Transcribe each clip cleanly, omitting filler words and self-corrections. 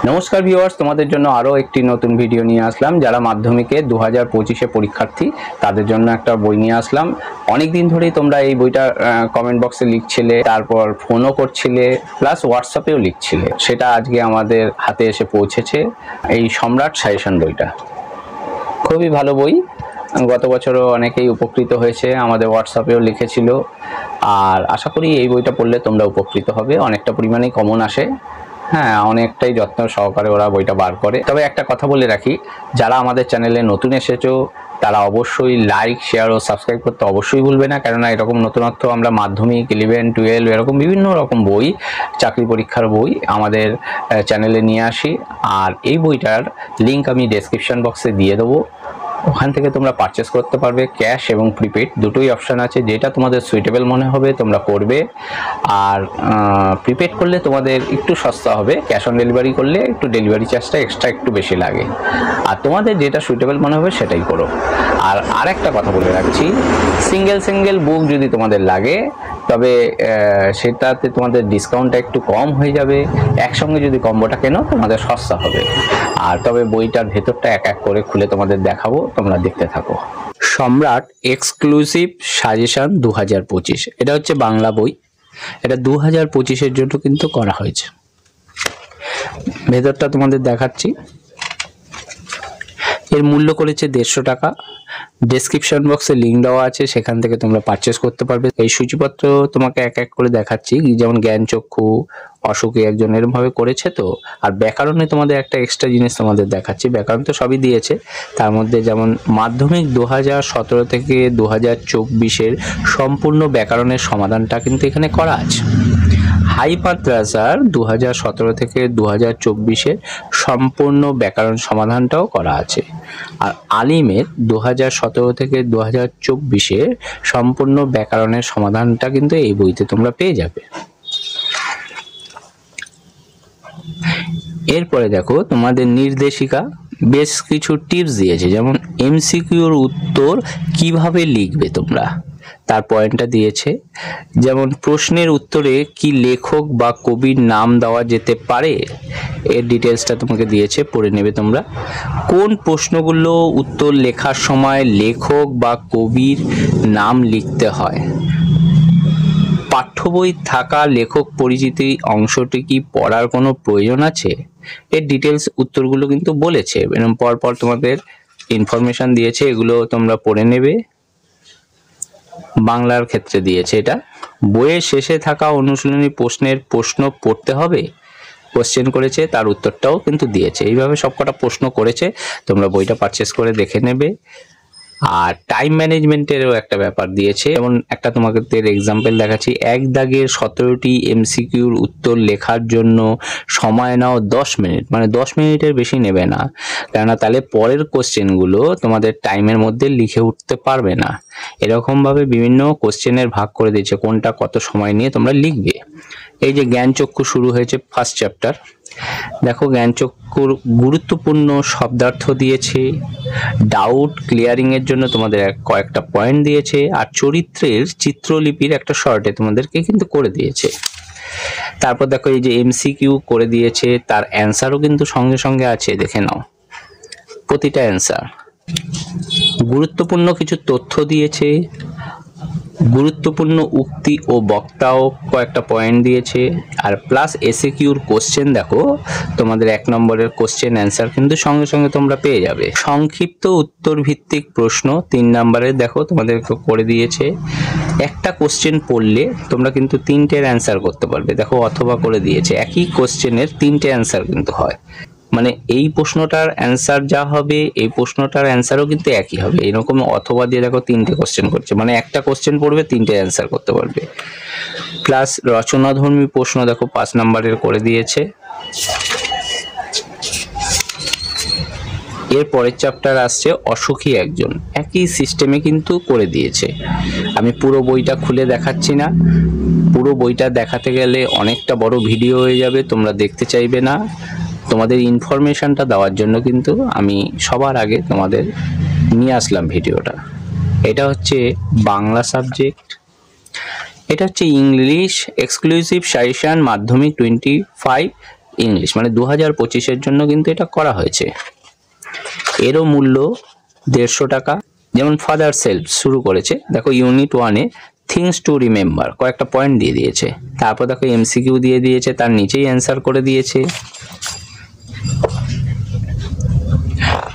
নমস্কার ভিউয়ার্স, তোমাদের জন্য আরো একটি নতুন ভিডিও নিয়ে আসলাম। যারা মাধ্যমিকে 2025-এ পরীক্ষার্থী তাদের জন্য একটা বই নিয়ে আসলাম। অনেক দিন ধরেই তোমরা এই বইটা কমেন্ট বক্সে লিখছিলে, তারপর ফোনও করছিলে, প্লাস হোয়াটসঅ্যাপেও লিখছিলে। সেটা আজকে আমাদের হাতে এসে পৌঁছেছে, এই সম্রাট সাজেশন বইটা। খুবই ভালো বই, গত বছরও অনেকেই উপকৃত হয়েছে, আমাদের হোয়াটসঅ্যাপেও লিখেছিল। আর আশা করি এই বইটা পড়লে তোমরা উপকৃত হবে। অনেকটা পরিমাণেই কমন আসে, হ্যাঁ, অনেকটাই যত্ন সহকারে ওরা বইটা বার করে। তবে একটা কথা বলে রাখি, যারা আমাদের চ্যানেলে নতুন এসেছো তারা অবশ্যই লাইক, শেয়ার ও সাবস্ক্রাইব করতে অবশ্যই ভুলবে না, কেননা এরকম নতুনত্ব আমরা মাধ্যমিক, 11, 12 এরকম বিভিন্ন রকম বই, চাকরি পরীক্ষার বই আমাদের চ্যানেলে নিয়ে আসি। আর এই বইটার লিঙ্ক আমি ডেসক্রিপশন বক্সে দিয়ে দেবো, ওখান থেকে তোমরা পারচেস করতে পারবে। ক্যাশ এবং প্রিপেড দুটোই অপশান আছে, যেটা তোমাদের সুইটেবল মনে হবে তোমরা করবে। আর প্রিপেড করলে তোমাদের একটু সস্তা হবে, ক্যাশ অন ডেলিভারি করলে একটু ডেলিভারি চার্জটা এক্সট্রা একটু বেশি লাগে। আর তোমাদের যেটা সুইটেবল মনে হবে সেটাই করো। আর আরেকটা কথা বলে রাখছি, সিঙ্গেল বুক যদি তোমাদের লাগে তবে সেটাতে তোমাদের ডিসকাউন্টটা একটু কম হয়ে যাবে। একসঙ্গে যদি কম্বোটা কেনো তোমাদের সস্তা হবে। আর তবে বইটার ভেতরটা এক এক করে খুলে তোমাদের দেখাবো, তোমরা দেখতে থাকো। সম্রাট এক্সক্লুসিভ সাজেশন 2025, এটা হচ্ছে বাংলা বই। এটা 2025-এর জন্য কিন্তু করা হয়েছে। ভেতরটা তোমাদের দেখাচ্ছি। এর মূল্য করেছে 150 টাকা। ডেসক্রিপশন বক্সে লিঙ্ক দেওয়া আছে, সেখান থেকে তোমরা পারচেস করতে পারবে। এই সূচিপত্র তোমাকে এক এক করে দেখাচ্ছি, যেমন জ্ঞানচক্ষু, অশোকে একজন এরমভাবে করেছে তো। আর ব্যাকরণে তোমাদের একটা এক্সট্রা জিনিস তোমাদের দেখাচ্ছি। ব্যাকরণ তো সবই দিয়েছে, তার মধ্যে যেমন মাধ্যমিক 2017 থেকে 2024-এর সম্পূর্ণ ব্যাকরণের সমাধানটা কিন্তু এখানে করা আছে। হাই মাদ্রাসার 2017 থেকে 2024-এর সম্পূর্ণ ব্যাকরণ সমাধানটাও করা আছে। আর আলিমের 2017 থেকে 2024-এর সম্পূর্ণ ব্যাকরণের সমাধানটা কিন্তু এই বইতে তোমরা পেয়ে যাবে। এরপরে দেখো তোমাদের নির্দেশিকা বেশ কিছু টিপস দিয়েছে, যেমন এমসিকিউর উত্তর কিভাবে লিখবে তোমরা তার পয়েন্টটা দিয়েছে। যেমন প্রশ্নের উত্তরে কি লেখক বা কবির নাম দেওয়া যেতে পারে, এর ডিটেলসটা তোমাকে দিয়েছে, পড়ে নেবে তোমরা। কোন প্রশ্নগুলো উত্তর লেখার সময় লেখক বা কবির নাম লিখতে হয়, পাঠ্য বই থাকা লেখক পরিচিতি অংশটি কি পড়ার কোনো প্রয়োজন আছে, এর ডিটেলস উত্তরগুলো কিন্তু বলেছে। এরকম পরপর তোমাদের ইনফরমেশন দিয়েছে, এগুলো তোমরা পড়ে নেবে। বাংলার ক্ষেত্রে দিয়েছে এটা, বইয়ের শেষে থাকা অনুশীলনী প্রশ্নের প্রশ্ন পড়তে হবে, কোশ্চেন করেছে, তার উত্তরটাও কিন্তু দিয়েছে। এইভাবে সবকটা প্রশ্ন করেছে, তোমরা বইটা পারচেস করে দেখে নেবে। আর টাইম ম্যানেজমেন্টেরও একটা ব্যাপার দিয়েছে, যেমন একটা তোমাকে এক্সাম্পল দেখাচ্ছি। এক দাগের 17টি এমসিকিউর উত্তর লেখার জন্য সময় নাও 10 মিনিট, মানে 10 মিনিটের বেশি নেবে না, কেননা তাহলে পরের কোশ্চেনগুলো তোমাদের টাইমের মধ্যে লিখে উঠতে পারবে না। এরকমভাবে বিভিন্ন কোশ্চেনের ভাগ করে দিয়েছে, কোনটা কত সময় নিয়ে তোমরা লিখবে। এই যে জ্ঞানচক্ষু শুরু হয়েছে ফার্স্ট চ্যাপ্টার, দেখো জ্ঞানচক্ষুর গুরুত্বপূর্ণ শব্দার্থ দিয়েছে, ডাউট ক্লিয়ারিং এর জন্য তোমাদের কয়েকটা পয়েন্ট দিয়েছে, আর চরিত্রের চিত্রলিপির একটা শর্টে তোমাদেরকে কিন্তু করে দিয়েছে। তারপর দেখো এই যে এমসিকিউ করে দিয়েছে, তার অ্যান্সারও কিন্তু সঙ্গে সঙ্গে আছে, দেখে নাও প্রতিটা অ্যান্সার। গুরুত্বপূর্ণ কিছু তথ্য দিয়েছে, গুরুত্বপূর্ণ উক্তি ও বক্তাও কয়েকটা পয়েন্ট দিয়েছে। আর প্লাস এসএকিউর কোশ্চেন দেখো, তোমাদের 1 নম্বরের কোশ্চেন অ্যান্সার কিন্তু সঙ্গে সঙ্গে তোমরা পেয়ে যাবে। সংক্ষিপ্ত উত্তর ভিত্তিক প্রশ্ন 3 নম্বরের দেখো তোমাদেরকে করে দিয়েছে। একটা কোশ্চেন পড়লে তোমরা কিন্তু 3টের অ্যান্সার করতে পারবে, দেখো অথবা করে দিয়েছে। একই কোশ্চেনের 3টে অ্যান্সার কিন্তু হয়, মানে এই প্রশ্নটার অ্যান্সার যা হবে এই প্রশ্নটার অ্যান্সারও কিন্তু একই হবে। এরকম অথবা দিয়ে দেখো 3টে কোশ্চেন করছে, মানে একটা কোশ্চেন পড়বে 3টে অ্যান্সার করতে পারবে। প্লাস রচনাধর্মী প্রশ্ন দেখো 5 নম্বরের করে দিয়েছে। এর পরের চ্যাপ্টার আসছে অসুখী একজন, একই সিস্টেমে কিন্তু করে দিয়েছে। আমি পুরো বইটা খুলে দেখাচ্ছি না, পুরো বইটা দেখাতে গেলে অনেকটা বড় ভিডিও হয়ে যাবে, তোমরা দেখতে চাইবে না। তোমাদের ইনফরমেশনটা দেওয়ার জন্য কিন্তু আমি সবার আগে তোমাদের নিয়ে আসলাম ভিডিওটা। এটা হচ্ছে বাংলা সাবজেক্ট, এটা হচ্ছে ইংলিশ এক্সক্লুসিভ সাজেশন মাধ্যমিক 25 ইংলিশ, মানে 2025-এর জন্য কিন্তু এটা করা হয়েছে। এরও মূল্য 150 টাকা। যেমন ফাদার সেলফ শুরু করেছে, দেখো ইউনিট 1-এ থিংস টু রিমেম্বার কয়েকটা পয়েন্ট দিয়ে দিয়েছে, তারপর দেখো এমসিকিউ দিয়ে দিয়েছে, তার নিচেই অ্যান্সার করে দিয়েছে।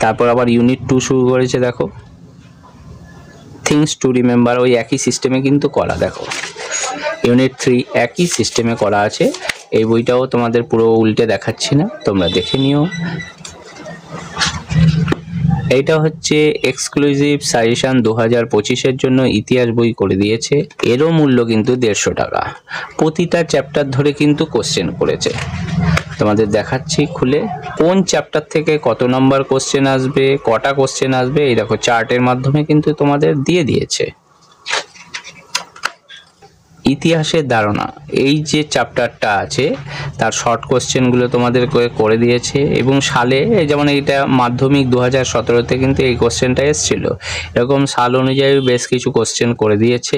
তারপর আবার ইউনিট 2 শুরু করেছে, দেখো থিংস টু রিমেম্বার ওই একই সিস্টেমে কিন্তু করা। দেখো ইউনিট 3 একই সিস্টেমে করা আছে। এই বইটাও তোমাদের পুরো উল্টে দেখাচ্ছি না, তোমরা দেখে নিও। এইটা হচ্ছে এক্সক্লুসিভ সাজেশন 2025-এর জন্য ইতিহাস বই করে দিয়েছে। এরও মূল্য কিন্তু 150 টাকা। প্রতিটা চ্যাপ্টার ধরে কিন্তু কোশ্চেন করেছে, তোমাদের দেখাচ্ছি খুলে কোন চ্যাপ্টার থেকে কত নম্বর কোশ্চেন আসবে, কটা কোশ্চেন আসবে, এই দেখো চার্টের মাধ্যমে কিন্তু তোমাদের দিয়ে দিয়েছে। ইতিহাসের ধারণা এই যে চ্যাপ্টারটা আছে তার শর্ট কোশ্চেনগুলো তোমাদের করে দিয়েছে, এবং সালে যেমন এইটা মাধ্যমিক 2017-তে কিন্তু এই কোশ্চেনটা এসেছিল, এরকম সাল অনুযায়ী বেশ কিছু কোশ্চেন করে দিয়েছে।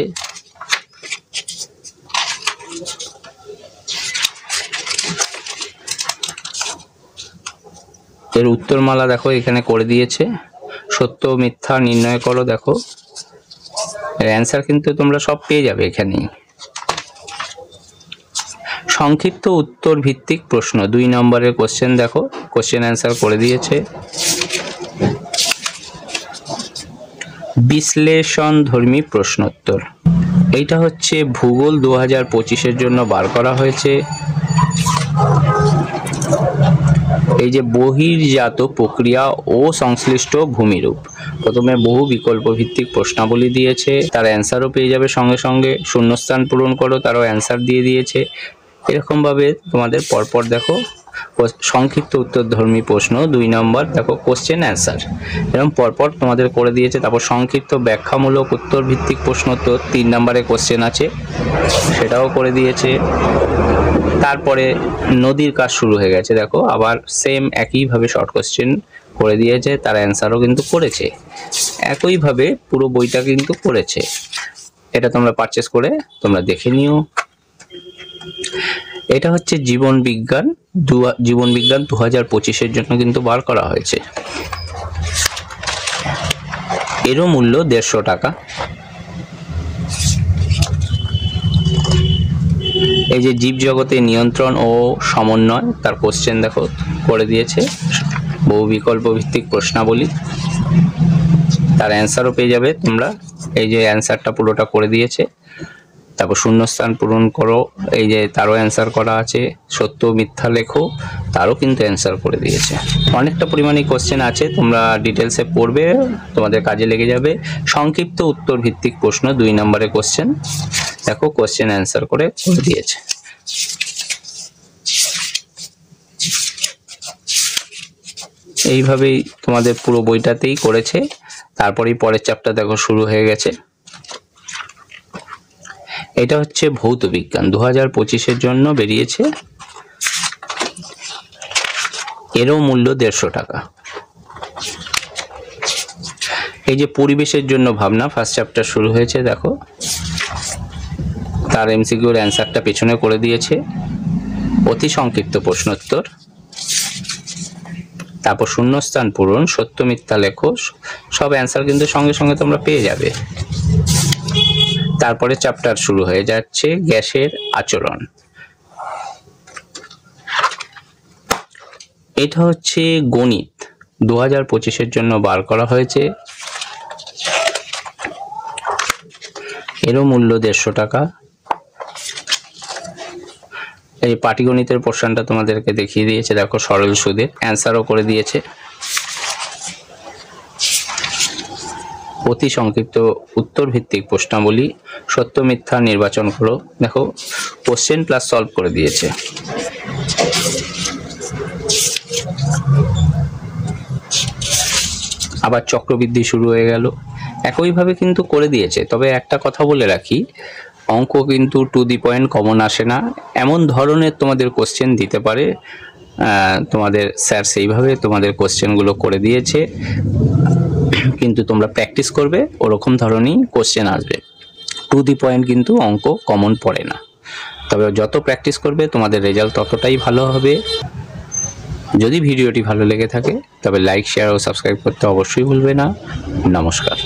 এর উত্তরমালা দেখো এখানে করে দিয়েছে, সত্য মিথ্যা নির্ণয় করো। দেখো এর অ্যান্সার কিন্তু তোমরা সব পেয়ে যাবে এখানেই। সংক্ষিপ্ত উত্তর ভিত্তিক প্রশ্ন 2 নম্বরের কোশ্চেন, দেখো কোশ্চেন অ্যান্সার করে দিয়েছে। বিশ্লেষণ ধর্মী প্রশ্নোত্তর, এইটা হচ্ছে ভূগোল 2025-এর জন্য বার করা হয়েছে। এই যে বহির্জাত প্রক্রিয়া ও সংশ্লিষ্ট ভূমিরূপ, প্রথমে বহু বিকল্প ভিত্তিক প্রশ্নাবলী দিয়েছে, তার অ্যান্সারও পেয়ে যাবে সঙ্গে সঙ্গে। শূন্যস্থান পূরণ করো, তারও অ্যান্সার দিয়ে দিয়েছে। এরকমভাবে তোমাদের পরপর দেখো সংক্ষিপ্ত উত্তরধর্মী প্রশ্ন 2 নম্বর, দেখো কোশ্চেন অ্যান্সার এরকম পরপর তোমাদের করে দিয়েছে। তারপর সংক্ষিপ্ত ব্যাখ্যামূলক উত্তর ভিত্তিক প্রশ্ন তো 3 নম্বরে কোশ্চেন আছে, সেটাও করে দিয়েছে। তারপরে নদীর কাজ শুরু হয়ে গেছে, দেখো আবার সেম একইভাবে শর্ট কোশ্চেন করে দিয়েছে, তার অ্যান্সারও কিন্তু করেছে। একইভাবে পুরো বইটা কিন্তু করেছে। এটা তোমরা পারচেস করে তোমরা দেখে নিও। এটা হচ্ছে জীবন বিজ্ঞান 2025-এর জন্য কিন্তু বার করা হয়েছে। এরও মূল্য 150 টাকা। এই যে জীবজগতে নিয়ন্ত্রণ ও সমন্বয়, তার কোশ্চেন দেখো করে দিয়েছে, বহু বিকল্প ভিত্তিক প্রশ্নাবলী, তার অ্যান্সারও পেয়ে যাবে তোমরা। এই যে অ্যান্সারটা পুরোটা করে দিয়েছে। তারপর শূন্যস্থান পূরণ করো, এই যে তারও অ্যান্সার করা আছে। সত্য মিথ্যা লেখো, তারও কিন্তু অ্যান্সার করে দিয়েছে। অনেকটা পরিমাণে কোশ্চেন আছে, তোমরা ডিটেলসে পড়বে, তোমাদের কাজে লেগে যাবে। সংক্ষিপ্ত উত্তর ভিত্তিক প্রশ্ন 2 নম্বরের কোশ্চেন, দেখো কোশ্চেন অ্যান্সার করে দিয়েছে। এইভাবেই তোমাদের পুরো বইটাতেই করেছে। তারপরেই পরের চ্যাপ্টার দেখো শুরু হয়ে গেছে। এটা হচ্ছে ভৌত বিজ্ঞান 2025-এর জন্য বেরিয়েছে। এরও মূল্য 150 টাকা। এই যে পরিবেশের জন্য ভাবনা ফার্স্ট চ্যাপ্টার শুরু হয়েছে, দেখো তার এমসিকিউর অ্যান্সারটা পেছনে করে দিয়েছে। অতি সংক্ষিপ্ত প্রশ্নোত্তর, তারপর শূন্যস্থান পূরণ, সত্য মিথ্যা লেখো, সব অ্যান্সার কিন্তু সঙ্গে সঙ্গে তোমরা পেয়ে যাবে। তারপরে চ্যাপ্টার শুরু হয়ে যাচ্ছে গ্যাসের আচরণ। এটা হচ্ছে গণিত 2025-এর জন্য বার করা হয়েছে। এরও মূল্য 150 টাকা। এই পাটিগণিতের পোর্শনটা তোমাদেরকে দেখিয়ে দিয়েছে, দেখো সরল সুদের অ্যান্সারও করে দিয়েছে। অতি সংক্ষিপ্ত উত্তর ভিত্তিক প্রশ্নাবলী, সত্য মিথ্যা নির্বাচন করো, দেখো কোশ্চেন প্লাস সলভ করে দিয়েছে। আবার চক্রবৃদ্ধি শুরু হয়ে গেল, একইভাবে কিন্তু করে দিয়েছে। তবে একটা কথা বলে রাখি, অঙ্ক কিন্তু টু দি পয়েন্ট কমন আসে না, এমন ধরনের তোমাদের কোশ্চেন দিতে পারে। তোমাদের স্যার সেইভাবে তোমাদের কোশ্চেনগুলো করে দিয়েছে, কিন্তু তোমরা প্র্যাকটিস করবে, ওরকম ধরনেরই কোশ্চেন আসবে। টু দি পয়েন্ট কিন্তু অঙ্ক কমন পড়ে না। তবে যত প্র্যাকটিস করবে তোমাদের রেজাল্ট ততটাই ভালো হবে। যদি ভিডিওটি ভালো লেগে থাকে তবে লাইক, শেয়ার ও সাবস্ক্রাইব করতে অবশ্যই ভুলবে না। নমস্কার।